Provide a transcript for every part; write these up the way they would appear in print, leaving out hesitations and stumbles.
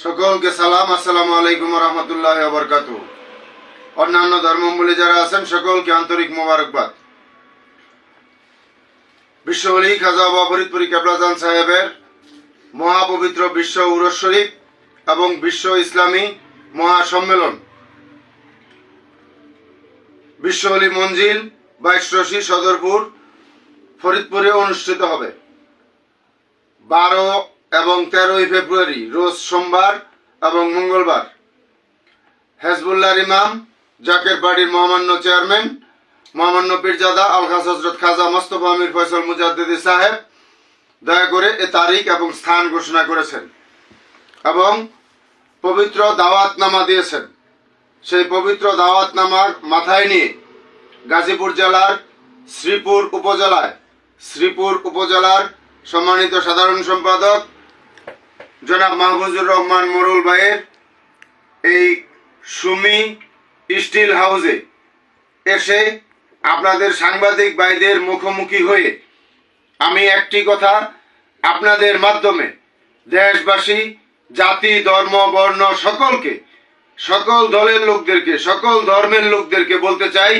সকলকে সালাম, আসসালামু আলাইকুম রহমতুল্লাহ বরকাতু। অন্যান্য ধর্মাবলম্বী যারা আছেন সকলকে আন্তরিক মোবারকবাদ। বিশ্ব ওলি খাজা বাবা ফরিদপুরি কেবলাজান সাহেবের মহাপবিত্র বিশ্ব উরস শরীফ এবং বিশ্ব ইসলামী মহাসম্মেলন বিশ্ব ওলি মঞ্জিল 22 সদরপুর ফরিদপুরে অনুষ্ঠিত হবে 12 এবং 13 ফেব্রুয়ারি রোজ সোমবার এবং মঙ্গলবার। হেজবুল্লাহর ইমাম জাকের পার্টির মহামান্য চেয়ারম্যান মহামান্য পীরজাদা আলহাজ হযরত খাজা মোস্তফা আমির ফয়সাল মুজাদ্দিদি সাহেব দয়া করে এ তারিখ এবং স্থান ঘোষণা করেছেন এবং পবিত্র দাওয়াতনামা দিয়েছেন। সেই পবিত্র দাওয়াতনামার মাথায় নিয়ে গাজীপুর জেলার শ্রীপুর উপজেলার সম্মানিত সাধারণ সম্পাদক জনাব মাহফুজুর রহমান মোরুল ভাইয়ের এই সুমি স্টিল হাউসে এসে আপনাদের সাংবাদিক ভাইদের মুখোমুখি হয়ে আমি একটি কথা আপনাদের মাধ্যমে দেশবাসী, জাতি, ধর্ম, বর্ণ সকলকে, সকল দলের লোকদেরকে, সকল ধর্মের লোকদেরকে বলতে চাই,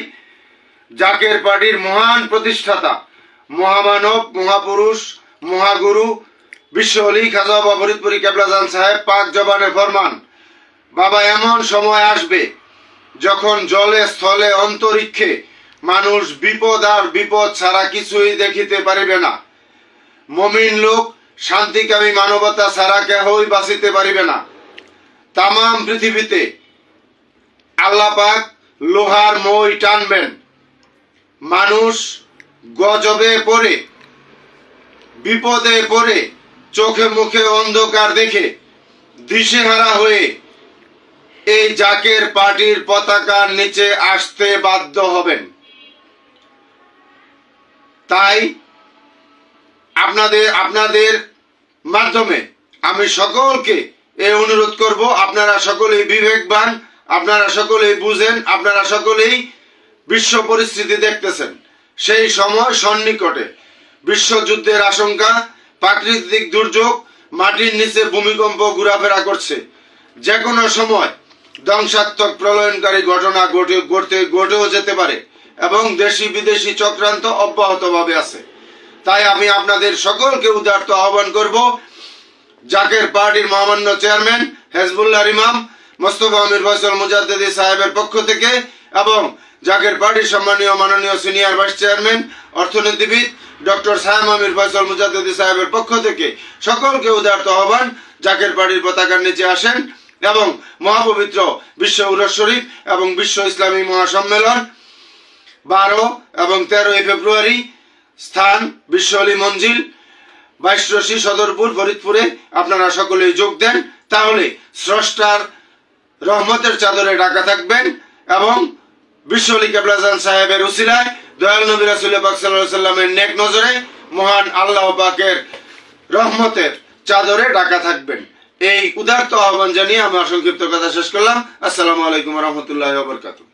জাকের পার্টির মহান প্রতিষ্ঠাতা, মহামানব, মহাপুরুষ, মহাগুরু বিশ্ব ওলি খাজা বাবা ফরিদপুরি কেবলাজান সাহেব পাক জবানে ফরমান, বাবা এমন সময় আসবে যখন জলে স্থলে অন্তরিক্ষে মানুষ বিপদ আর বিপদ ছাড়া কিছুই দেখিতে পারিবে না। মমিন লোক শান্তিকামী মানবতা ছাড়া কেহই বাঁচিতে পারিবে না। তামাম পৃথিবীতে আল্লাহ পাক লোহার মই টানবেন। মানুষ গজবে পড়ে, বিপদে পড়ে, চোখে মুখে অন্ধকার দেখে দিশেহারা হয়ে এই জাকের পার্টির পতাকার নিচে আসতে বাধ্য হবেন। তাই আপনাদের মাধ্যমে আমি সকলকে এই অনুরোধ করব, আপনারা সকলেই বিবেকবান, আপনারা সকলেই বুঝেন, আপনারা সকলেই বিশ্ব পরিস্থিতি দেখতেছেন। সেই সময় সন্নিকটে বিশ্বযুদ্ধের আশঙ্কা, প্রাকৃতিক দুর্যোগ, মাটির নিচে ভূমিকম্প ঘোরাফেরা করছে। যে কোনো সময় ধ্বংসাত্মক প্রলয়নকারী ঘটনা ঘটেও যেতে পারে এবং দেশি বিদেশি চক্রান্ত অব্যাহতভাবে আছে। তাই আমি আপনাদের সকলকে উদারত আহ্বান করব, জাকের পার্টির মহামান্য চেয়ারম্যান হেজবুল্লাহর ইমাম মোস্তফা আমির ফয়সাল মুজাদ্দিদি সাহেবের পক্ষ থেকে এবং জাকের পার্টির সম্মানীয় মাননীয় সিনিয়র ভাইস চেয়ারম্যান অর্থনীতিবিদ ডক্টর সায়েম আমির ফয়সাল মুজাদ্দিদি সাহেবের পক্ষ থেকে সকলকে উদারত আহ্বান, জাকের পার্টির পতাকার নিচে আসেন এবং মহাপবিত্র বিশ্ব উরস শরীফ এবং বিশ্ব ইসলামী মহাসম্মেলন 12 এবং 13 ফেব্রুয়ারি, স্থান বিশ্ব ওলি মঞ্জিল 22 সদরপুর ফরিদপুরে আপনারা সকলেই যোগ দেন। তাহলে স্রষ্টার রহমতের চাদরে ঢাকা থাকবেন এবং বিশ্ব ওলি কেবলাজান সাহেবের উসিলায় দয়াল নবী রাসূল পাক সাল্লাল্লাহু আলাইহি সাল্লামের নেক নজরে মহান আল্লাহ পাকের রহমতের চাদরে ঢাকা থাকবেন। এই উদারত আহ্বান জানিয়ে আমার সংক্ষিপ্ত কথা শেষ করলাম। আসসালামু আলাইকুম রহমতুল্লাহ বরকাতুহু।